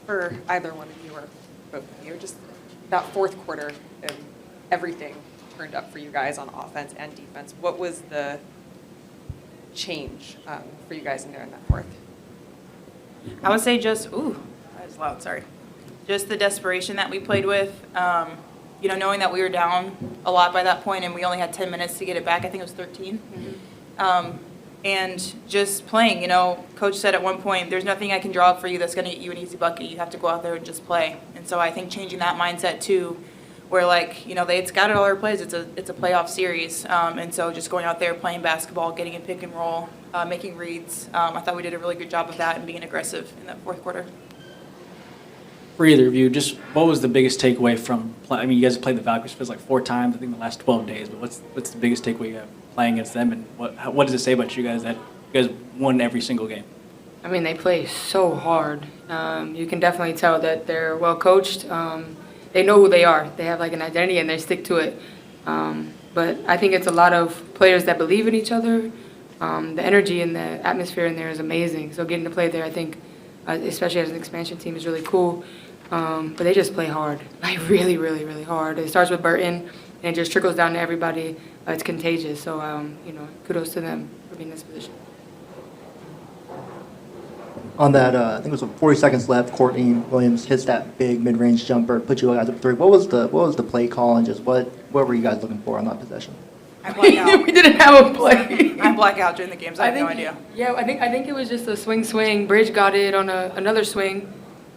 For either one of you or both of you, just that fourth quarter and everything turned up for you guys on offense and defense. What was the change for you guys in there in that fourth? I would say just, ooh, that was loud, sorry. Just the desperation that we played with, you know, knowing that we were down a lot by that point and we only had 10 minutes to get it back. I think it was 13. Mm-hmm. And just playing, you know, Coach said at one point, there's nothing I can draw up for you that's going to get you an easy bucket. You have to go out there and just play. And so I think changing that mindset too, where like, you know, they had scouted all our plays. It's a playoff series. And so just going out there, playing basketball, getting in pick and roll, making reads. I thought we did a really good job of that and being aggressive in that fourth quarter. For either of you, just what was the biggest takeaway from I mean, you guys have played the Valkyries feels like 4 times, I think, in the last 12 days, but what's the biggest takeaway you have playing against them, and what does it say about you guys that you guys won every single game? I mean, they play so hard. You can definitely tell that they're well coached. They know who they are. They have like an identity and they stick to it. But I think it's a lot of players that believe in each other. The energy and the atmosphere in there is amazing. So getting to play there, I think, especially as an expansion team, is really cool. But they just play hard, like really, really, really hard. It starts with Burton and it just trickles down to everybody. It's contagious. So, you know, kudos to them for being in this position. On that, I think it was 40 seconds left. Courtney Williams hits that big mid-range jumper, put you guys up 3. What was the play call, and just what were you guys looking for on that possession? I blacked out. We didn't have a play. I black out during the games. I have no idea. Yeah, I think it was just a swing. Bridge got it on another swing,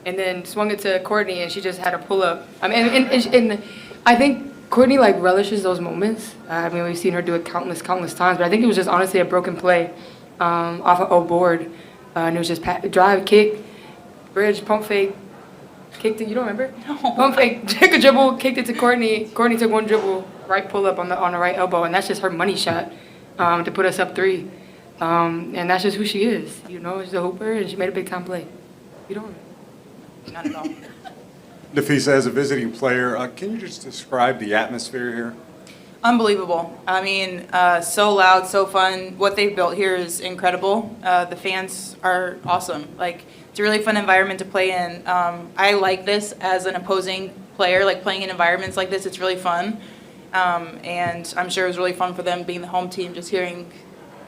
and then swung it to Courtney, and she just had a pull up. I mean, and I think Courtney like relishes those moments. I mean, we've seen her do it countless times, but I think it was just honestly a broken play off of O board. And it was just drive, kick, bridge, pump fake, kicked it. You don't remember? No. Pump fake, took a dribble, kicked it to Courtney. Courtney took one dribble, right pull up on the right elbow, and that's just her money shot to put us up 3. And that's just who she is. You know, she's a hooper, and she made a big time play. You don't? Not at all. Napheesa, as a visiting player, can you just describe the atmosphere here? Unbelievable. I mean, so loud, so fun. What they've built here is incredible. The fans are awesome. Like, it's a really fun environment to play in. I like this as an opposing player, like playing in environments like this. It's really fun. And I'm sure it was really fun for them being the home team, just hearing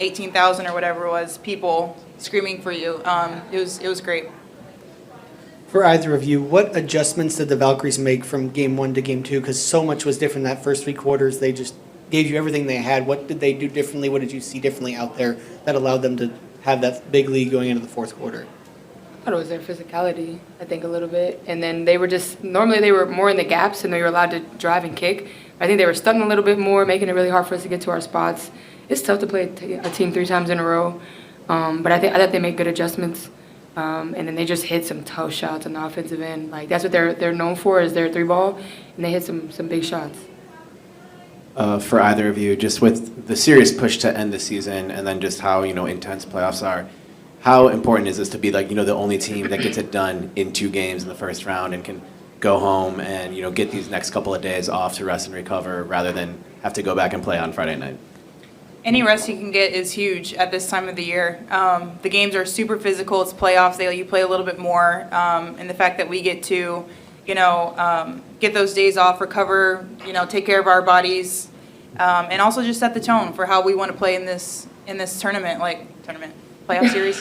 18,000 or whatever it was, people screaming for you. It was great. For either of you, what adjustments did the Valkyries make from game 1 to game 2? Because so much was different that first 3 quarters. They just gave you everything they had. What did they do differently? What did you see differently out there that allowed them to have that big lead going into the fourth quarter? I thought it was their physicality, I think, a little bit. And then they were normally they were more in the gaps and they were allowed to drive and kick. I think they were stunting a little bit more, making it really hard for us to get to our spots. It's tough to play a team 3 times in a row. But I thought they made good adjustments. And then they just hit some tough shots on the offensive end. Like, that's what they're known for, is their 3-ball, and they hit some big shots. For either of you, just with the serious push to end the season and then just how, you know, intense playoffs are, how important is this to be, like, you know, the only team that gets it done in 2 games in the first round and can go home and, you know, get these next couple of days off to rest and recover rather than have to go back and play on Friday night? Any rest you can get is huge at this time of the year. The games are super physical. It's playoffs. They let you play a little bit more. And the fact that we get to, you know, get those days off, recover, you know, take care of our bodies, and also just set the tone for how we want to play in this tournament playoff series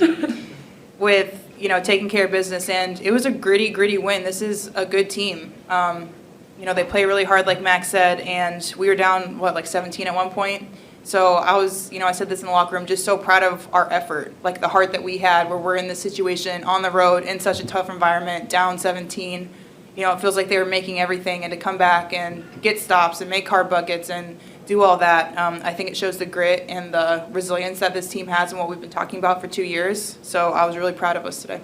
with, you know, taking care of business. And it was a gritty win. This is a good team. You know, they play really hard, like Max said, and we were down, like 17 at one point. So I was, you know, I said this in the locker room, just so proud of our effort, like the heart that we had where we're in this situation on the road in such a tough environment, down 17. You know, it feels like they were making everything, and to come back and get stops and make hard buckets and do all that, I think it shows the grit and the resilience that this team has and what we've been talking about for 2 years. So I was really proud of us today.